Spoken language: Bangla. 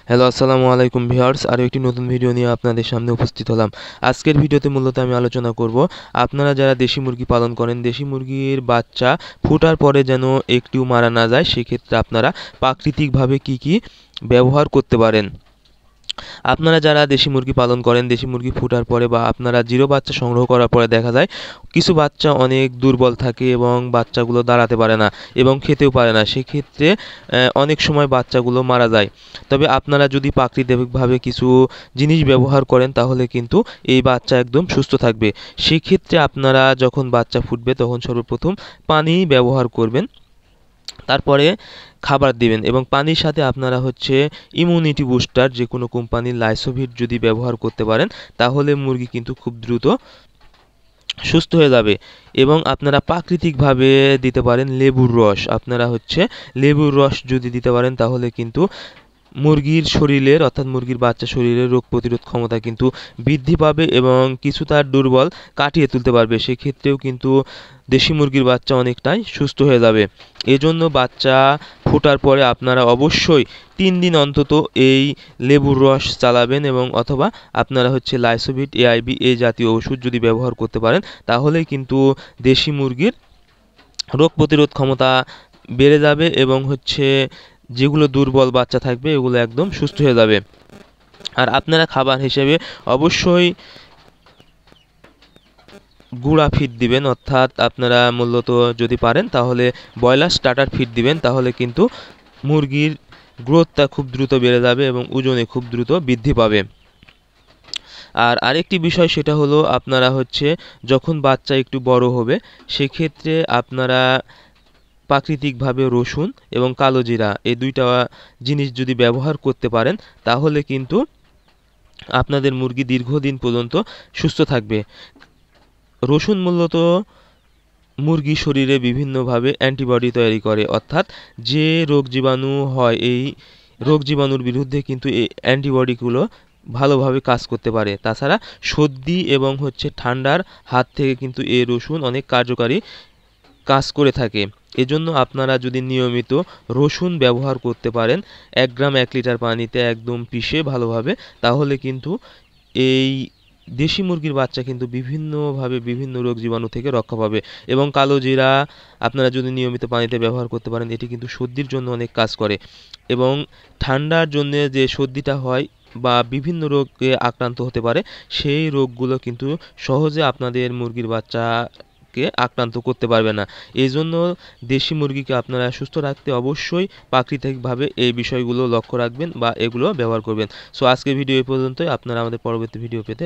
হ্যালো, আসসালামু আলাইকুম ভিউয়ার্স। আরও একটি নতুন ভিডিও নিয়ে আপনাদের সামনে উপস্থিত হলাম। আজকের ভিডিওতে মূলত আমি আলোচনা করব আপনারা যারা দেশি মুরগি পালন করেন, দেশি মুরগির বাচ্চা ফোটার পরে যেন একটিও মারা না যায়, সেক্ষেত্রে আপনারা প্রাকৃতিকভাবে কি কি ব্যবহার করতে পারেন। আপনারা যারা দেশি মুরগি পালন করেন, দেশি মুরগি ফোটার পরে বা আপনারা জিরো বাচ্চা সংগ্রহ করার পরে দেখা যায় কিছু বাচ্চা অনেক দুর্বল থাকে এবং বাচ্চাগুলো দাঁড়াতে পারে না এবং খেতেও পারে না। সেক্ষেত্রে অনেক সময় বাচ্চাগুলো মারা যায়। তবে আপনারা যদি প্রাকৃতিকভাবে কিছু জিনিস ব্যবহার করেন তাহলে কিন্তু এই বাচ্চা একদম সুস্থ থাকবে। সেক্ষেত্রে আপনারা যখন বাচ্চা ফুটবে তখন সর্বপ্রথম পানি ব্যবহার করবেন, তারপরে খাবার দিবেন এবং পানির সাথে আপনারা ইমিউনিটি বুস্টার যে কোনো কোম্পানির লাইসোভিট যদি ব্যবহার করতে পারেন তাহলে মুরগি কিন্তু খুব দ্রুত সুস্থ হয়ে যাবে। এবং আপনারা প্রাকৃতিকভাবে দিতে পারেন লেবুর রস। আপনারা লেবুর রস যদি দিতে পারেন তাহলে কিন্তু মুরগির শরীরের অর্থাৎ মুরগির বাচ্চা শরীরের রোগ প্রতিরোধ ক্ষমতা কিন্তু বৃদ্ধি পাবে এবং কিছু তার দুর্বল কাটিয়ে তুলতে পারবে। সেক্ষেত্রেও কিন্তু দেশি মুরগির বাচ্চা অনেকটাই সুস্থ হয়ে যাবে। এজন্য বাচ্চা ফোটার পরে আপনারা অবশ্যই 3 দিন অন্তত এই লেবুর রস চালাবেন এবং অথবা আপনারা লাইসোভিট এআইবি এই জাতীয় ওষুধ যদি ব্যবহার করতে পারেন তাহলে কিন্তু দেশি মুরগির রোগ প্রতিরোধ ক্ষমতা বেড়ে যাবে এবং যেগুলো দুর্বল বাচ্চা থাকবে এগুলো একদম সুস্থ হয়ে যাবে। আর আপনারা খাবার হিসেবে অবশ্যই গুঁড়া ফিড দিবেন, অর্থাৎ আপনারা মূলত যদি পারেন তাহলে ব্রয়লার স্টার্টার ফিড দিবেন, তাহলে কিন্তু মুরগির গ্রোথটা খুব দ্রুত বেড়ে যাবে এবং ওজনে খুব দ্রুত বৃদ্ধি পাবে। আর আরেকটি বিষয় সেটা হলো আপনারা যখন বাচ্চা একটু বড় হবে সেক্ষেত্রে আপনারা প্রাকৃতিকভাবে রসুন এবং কালো জিরা এই দুইটা জিনিস যদি ব্যবহার করতে পারেন তাহলে কিন্তু আপনাদের মুরগি দীর্ঘদিন পর্যন্ত সুস্থ থাকবে। রসুন মূলত মুরগির শরীরে বিভিন্নভাবে অ্যান্টিবডি তৈরি করে, অর্থাৎ যে রোগ জীবাণু হয় এই রোগ জীবাণুর বিরুদ্ধে কিন্তু এই অ্যান্টিবডিগুলো ভালোভাবে কাজ করতে পারে। তাছাড়া সর্দি এবং ঠান্ডার হাত থেকে কিন্তু এই রসুন অনেক কার্যকারী কাজ করে থাকে। এজন্য আপনারা যদি নিয়মিত রসুন ব্যবহার করতে পারেন 1 গ্রাম 1 লিটার পানিতে একদম পিষে ভালোভাবে, তাহলে কিন্তু এই দেশি মুরগির বাচ্চা কিন্তু বিভিন্নভাবে বিভিন্ন রোগ জীবাণু থেকে রক্ষা পাবে। এবং কালো জিরা আপনারা যদি নিয়মিত পানিতে ব্যবহার করতে পারেন এটি কিন্তু সর্দির জন্য অনেক কাজ করে এবং ঠান্ডার জন্য যে সর্দিটা হয় বা বিভিন্ন রোগে আক্রান্ত হতে পারে সেই রোগগুলো কিন্তু সহজে আপনাদের মুরগির বাচ্চাকে আক্রান্ত করতে পারবে না। এই জন্য দেশি মুরগিকে আপনারা সুস্থ রাখতে অবশ্যই প্রাকৃতিকভাবে এই বিষয়গুলো লক্ষ্য রাখবেন বা এগুলো ব্যবহার করবেন। সো আজকের ভিডিও এই পর্যন্তই। আপনারা আমাদের পরবর্তী ভিডিও পেতে